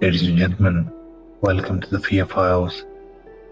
Ladies and gentlemen, welcome to the Fear Files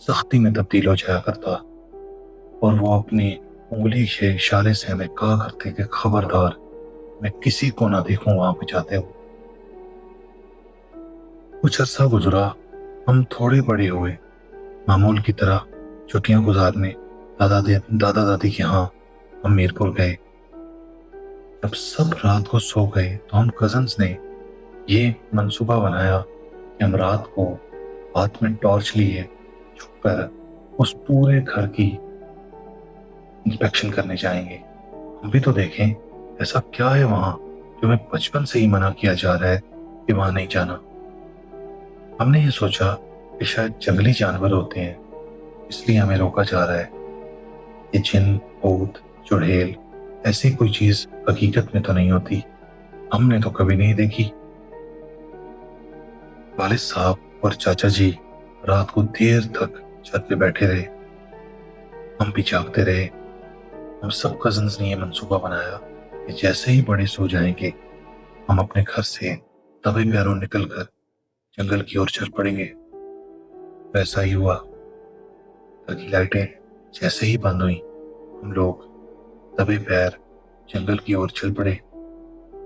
سختی میں تبدیل ہو جایا کرتا، اور وہ اپنی انگلی کے اشارے سے ہمیں کہا کرتے کہ خبردار، میں کسی کو نہ دیکھوں وہاں پہ جاتے ہو۔ کچھ عرصہ گزرا، ہم تھوڑے بڑے ہوئے، معمول کی طرح چھٹیاں گزارنے دادا دادی کے ہاں ہم میر پور گئے۔ جب سب رات کو سو گئے تو ہم کزنز نے یہ منصوبہ بنایا کہ ہم رات کو ہاتھ میں ٹارچ لیے چھپ کر اس پورے گھر کی انسپیکشن کرنے جائیں گے، ہم بھی تو دیکھیں ایسا کیا ہے وہاں جو ہمیں بچپن سے ہی منع کیا جا رہا ہے کہ وہاں نہیں جانا۔ ہم نے یہ سوچا کہ شاید جنگلی جانور ہوتے ہیں، اس لیے ہمیں روکا جا رہا ہے۔ یہ جن، بھوت، چڑیل ایسی کوئی چیز حقیقت میں تو نہیں ہوتی، ہم نے تو کبھی نہیں دیکھی۔ والد صاحب اور چاچا جی رات کو دیر تک چھت پہ بیٹھے رہے، ہم بھی جاگتے رہے۔ ہم سب کزنز نے یہ منصوبہ بنایا کہ جیسے ہی بڑے سو جائیں گے ہم اپنے گھر سے دبے پیروں نکل کر جنگل کی اور چل پڑیں گے۔ ویسا ہی ہوا۔ گھر کی لائٹیں جیسے ہی بند ہوئیں ہم لوگ دبے پیر جنگل کی اور چل پڑے۔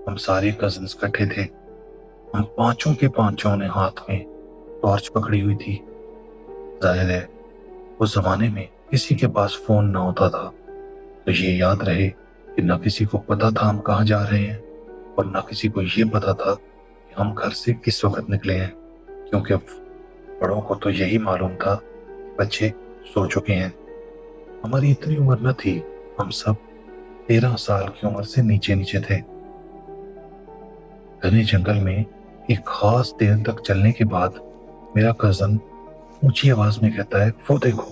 ہم سارے کزنز کٹھے تھے، ہم پانچوں کے پانچوں نے ہاتھ میں ٹارچ پکڑی ہوئی تھی۔ ظاہر ہے اس زمانے میں کسی کے پاس فون نہ ہوتا تھا، تو یہ یاد رہے کہ نہ کسی کو پتا تھا ہم کہاں جا رہے ہیں، اور نہ کسی کو یہ پتا تھا کہ ہم گھر سے کس وقت نکلے ہیں، کیونکہ بڑوں کو تو یہی معلوم تھا کہ بچے سو چکے ہیں۔ ہماری اتنی عمر نہ تھی، ہم سب 13 سال کی عمر سے نیچے تھے۔ گھنے جنگل میں ایک خاص دیر تک چلنے کے بعد میرا کزن اونچی آواز میں کہتا ہے، وہ دیکھو،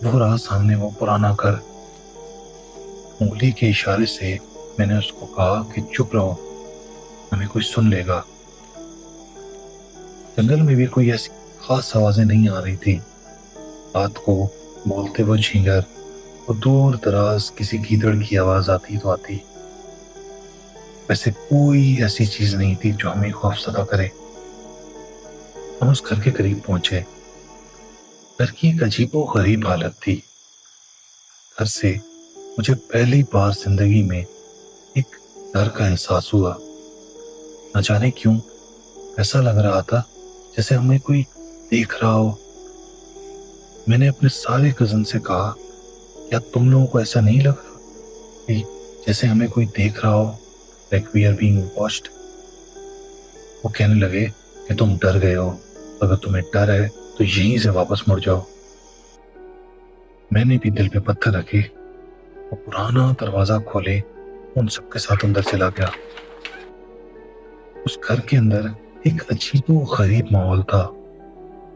وہ رہا سامنے وہ پرانا گھر۔ انگلی کے اشارے سے میں نے اس کو کہا کہ چپ رہو، ہمیں کوئی سن لے گا۔ جنگل میں بھی کوئی ایسی خاص آوازیں نہیں آ رہی تھی۔ رات کو بولتے وہ جھینگر اور دور دراز کسی گیدڑ کی آواز آتی تو آتی، ویسے کوئی ایسی چیز نہیں تھی جو ہمیں خوفزدہ کرے۔ ہم اس گھر کے قریب پہنچے۔ گھر کی ایک عجیب و غریب حالت تھی۔ گھر سے مجھے پہلی بار زندگی میں ایک ڈر کا احساس ہوا۔ نہ جانے کیوں ایسا لگ رہا تھا جیسے ہمیں کوئی دیکھ رہا ہو۔ میں نے اپنے سارے کزن سے کہا، کیا تم لوگوں کو ایسا نہیں لگ رہا کہ جیسے ہمیں کوئی دیکھ رہا ہو، like we are being watched؟ وہ کہنے لگے کہ تم ڈر گئے ہو، اگر تمہیں ڈر ہے تو یہیں سے واپس مڑ جاؤ۔ میں نے بھی دل پہ پتھر رکھے، وہ پرانا دروازہ کھولے، ان سب کے ساتھ اندر چلا گیا۔ اس گھر کے اندر ایک عجیب و غریب ماحول تھا۔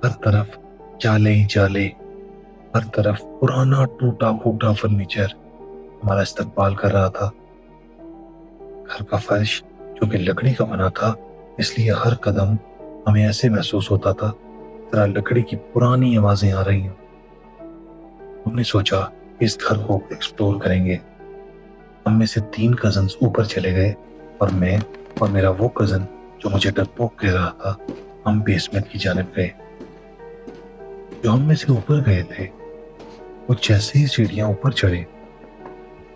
ہر طرف جالے ہی جالے، ہر طرف پرانا ٹوٹا پھوٹا فرنیچر ہمارا استقبال کر رہا تھا۔ گھر کا فرش جو کہ لکڑی کا بنا تھا، اس لیے ہر قدم ہمیں ایسے محسوس ہوتا تھا طرح لکڑی کی پرانی آوازیں آ رہی ہیں۔ ہم نے سوچا کہ اس گھر کو ایکسپلور کریں گے۔ ہم میں سے 3 کزنز اوپر چلے گئے، اور میں اور میرا وہ کزن جو مجھے ڈرپوک کہہ رہا تھا، ہم بیسمنٹ کی جانب گئے۔ جو ہم میں سے اوپر گئے تھے وہ جیسے ہی سیڑھیاں اوپر چڑھے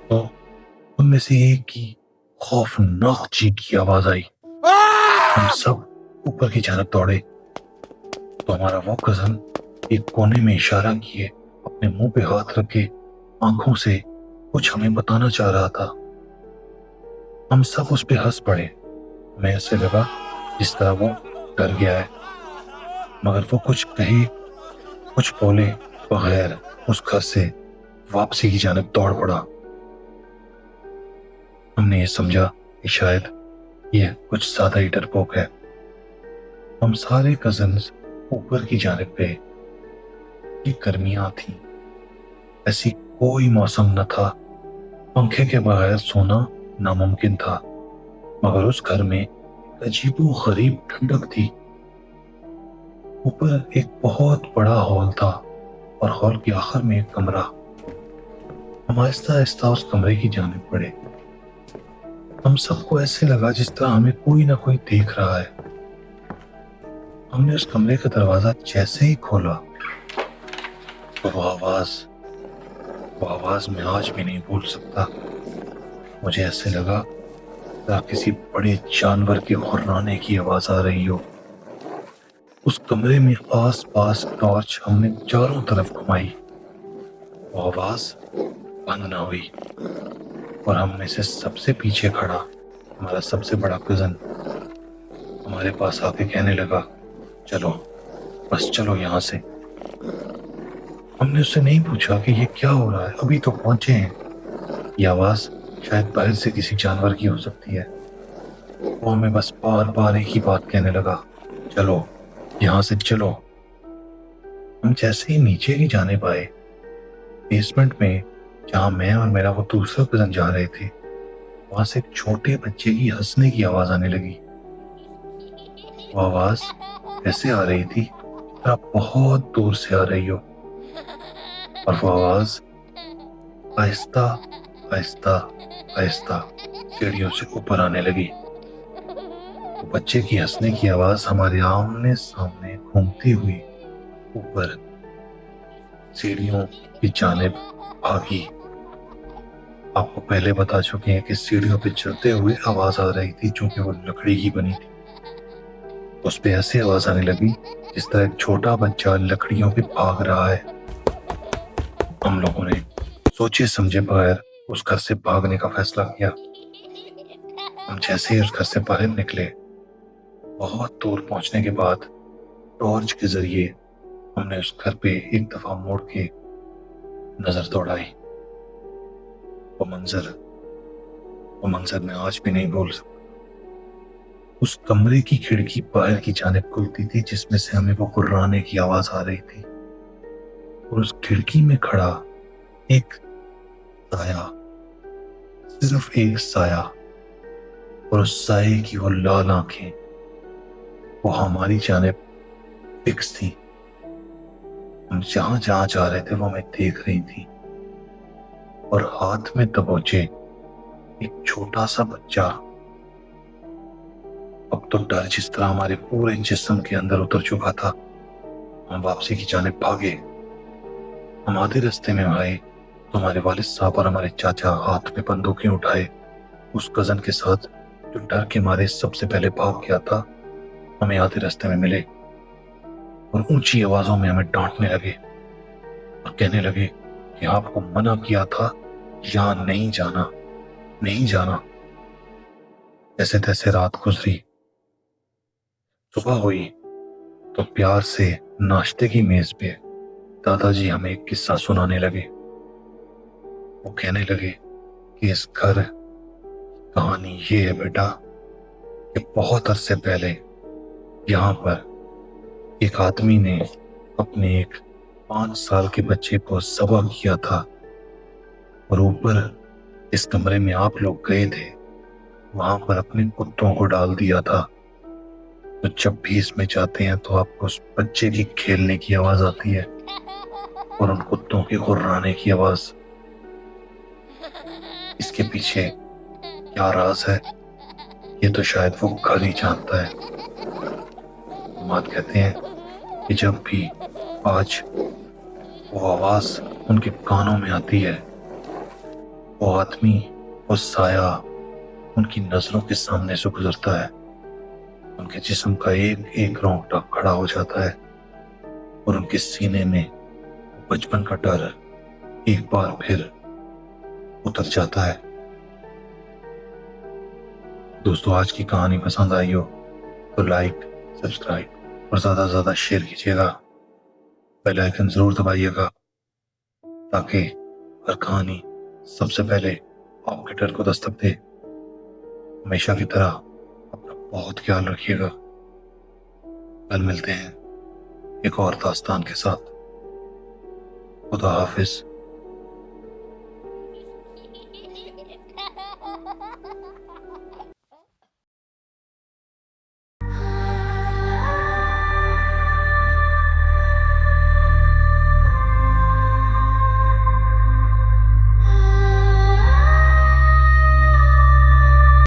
تو ان میں سے ایک کی خوفناک چیخ کی آواز آئی۔ ہم سب اوپر کی جانب دوڑے تو ہمارا وہ کزن ایک کونے میں اشارہ کیے اپنے منہ پہ ہاتھ رکھے آنکھوں سے کچھ ہمیں بتانا چاہ رہا تھا۔ ہم سب اس پہ ہنس پڑے۔ ہمیں ایسے لگا جس طرح وہ ڈر گیا ہے، مگر وہ کچھ کہے کچھ بولے بغیر اس گھر سے واپسی کی جانب دوڑ پڑا۔ ہم نے یہ سمجھا کہ شاید یہ کچھ زیادہ ہی ڈرپوک ہے۔ ہم سارے کزنز اوپر کی جانب گئے۔ یہ گرمیاں تھیں، ایسی کوئی موسم نہ تھا، پنکھے کے بغیر سونا ناممکن تھا، مگر اس گھر میں ایک عجیب و غریب ٹھنڈک تھی۔ اوپر ایک بہت بڑا ہال تھا، اور ہال کے آخر میں ایک کمرہ۔ ہم آہستہ آہستہ اس کمرے کی جانب بڑھے۔ ہم سب کو ایسے لگا جس طرح ہمیں کوئی نہ کوئی دیکھ رہا ہے۔ ہم نے اس کمرے کا دروازہ جیسے ہی کھولا اور وہ آواز میں آج بھی نہیں بھول سکتا. مجھے ایسے لگا کسی بڑے جانور کے غرانے کی آواز آ رہی ہو. اس کمرے میں آس پاس ٹارچ ہم نے چاروں طرف گھمائی. وہ آواز بند نہ ہوئی اور ہم میں سے سب سے پیچھے کھڑا ہمارا سب سے بڑا کزن ہمارے پاس آ کے کہنے لگا، چلو بس چلو یہاں سے. ہم نے اس سے نہیں پوچھا کہ یہ کیا ہو رہا ہے، ابھی تو پہنچے ہیں. یہ آواز شاید باہر سے کسی جانور کی ہو سکتی ہے. وہ ہمیں بس بار بار ایک ہی بات کہنے لگا، چلو یہاں سے چلو. ہم جیسے ہی نیچے ہی جانے پائے، بیسمنٹ میں جہاں میں اور میرا وہ دوسرا کزن جا رہے تھے، وہاں سے ایک چھوٹے بچے کی ہنسنے کی آواز آنے لگی. وہ آواز ایسے آ رہی تھی کہ آپ بہت دور سے آ رہی ہو، اور وہ آواز آہستہ آہستہ آہستہ سیڑھیوں سے اوپر آنے لگی. وہ بچے کی ہنسنے کی آواز ہمارے آمنے سامنے گھومتی ہوئی اوپر سیڑھیوں کی جانب بھاگی. آپ کو پہلے بتا چکے ہیں کہ سیڑھیوں پہ چلتے ہوئے آواز آ رہی تھی، چونکہ وہ لکڑی کی بنی تھی. اس پہ ایسی آواز آنے لگی جس طرح ایک چھوٹا بچہ لکڑیوں پہ بھاگ رہا ہے. ہم لوگوں نے سوچے سمجھے بغیر اس گھر سے بھاگنے کا فیصلہ کیا. ہم جیسے ہی اس گھر سے باہر نکلے، بہت دور پہنچنے کے بعد ٹارچ کے ذریعے ہم نے اس گھر پہ ایک دفعہ موڑ کے نظر دوڑائی. وہ منظر میں آج بھی نہیں بھول سکتا. اس کمرے کی کھڑکی باہر کی جانب کھلتی تھی جس میں سے ہمیں وہ غرانے کی آواز آ رہی تھی، اور اس کھڑکی میں کھڑا ایک سایہ، صرف ایک سایہ، اور اس سائے کی وہ لال آنکھیں وہ ہماری جانب فکس تھی. ہم جہاں جہاں جا رہے تھے وہ ہمیں دیکھ رہی تھی، اور ہاتھ میں دبوچے ایک چھوٹا سا بچہ. اب تو ڈر جس طرح ہمارے پورے جسم کے اندر اتر چکا تھا. ہم واپسی کی جانب بھاگے. ہم آدھے رستے میں آئے تو ہمارے والد صاحب اور ہمارے چاچا ہاتھ میں بندوقیں اٹھائے اس کزن کے ساتھ جو ڈر کے مارے سب سے پہلے بھاگ گیا تھا، ہمیں آدھے رستے میں ملے اور اونچی آوازوں میں ہمیں ڈانٹنے لگے اور کہنے لگے کہ آپ کو منع کیا تھا یہاں نہیں جانا، نہیں جانا. جیسے تیسے رات گزری. صبح ہوئی تو پیار سے ناشتے کی میز پہ دادا جی ہمیں ایک قصہ سنانے لگے. وہ کہنے لگے کہ اس گھر کہانی یہ ہے بیٹا کہ بہت عرصے پہلے یہاں پر ایک آدمی نے اپنے ایک 5 سال کے بچے کو ذبح کیا تھا، اور اوپر اس کمرے میں آپ لوگ گئے تھے وہاں پر اپنے کتوں کو ڈال دیا تھا. تو جب بھی اس میں جاتے ہیں تو آپ کو اس بچے کی کھیلنے کی آواز آتی ہے اور ان کتوں کے غرانے کی آواز. اس کے پیچھے کیا راز ہے یہ تو شاید وہ گھر ہی جانتا ہے. مات کہتے ہیں کہ جب بھی آج وہ آواز ان کے کانوں میں آتی ہے، وہ آدمی، وہ سایہ ان کی نظروں کے سامنے سے گزرتا ہے. ان کے جسم کا ایک ایک رونگٹا کھڑا ہو جاتا ہے اور ان کے سینے میں بچپن کا ڈر ایک بار پھر اتر جاتا ہے. دوستو، آج کی کہانی پسند آئی ہو تو لائک، سبسکرائب اور زیادہ سے زیادہ شیئر کیجیے گا. بیل آئیکن ضرور دبائیے گا تاکہ ہر کہانی سب سے پہلے آپ کے ڈر کو دستک دے. ہمیشہ کی طرح اپنا بہت خیال رکھیے گا. کل ملتے ہیں ایک اور داستان کے ساتھ. خدا حافظ.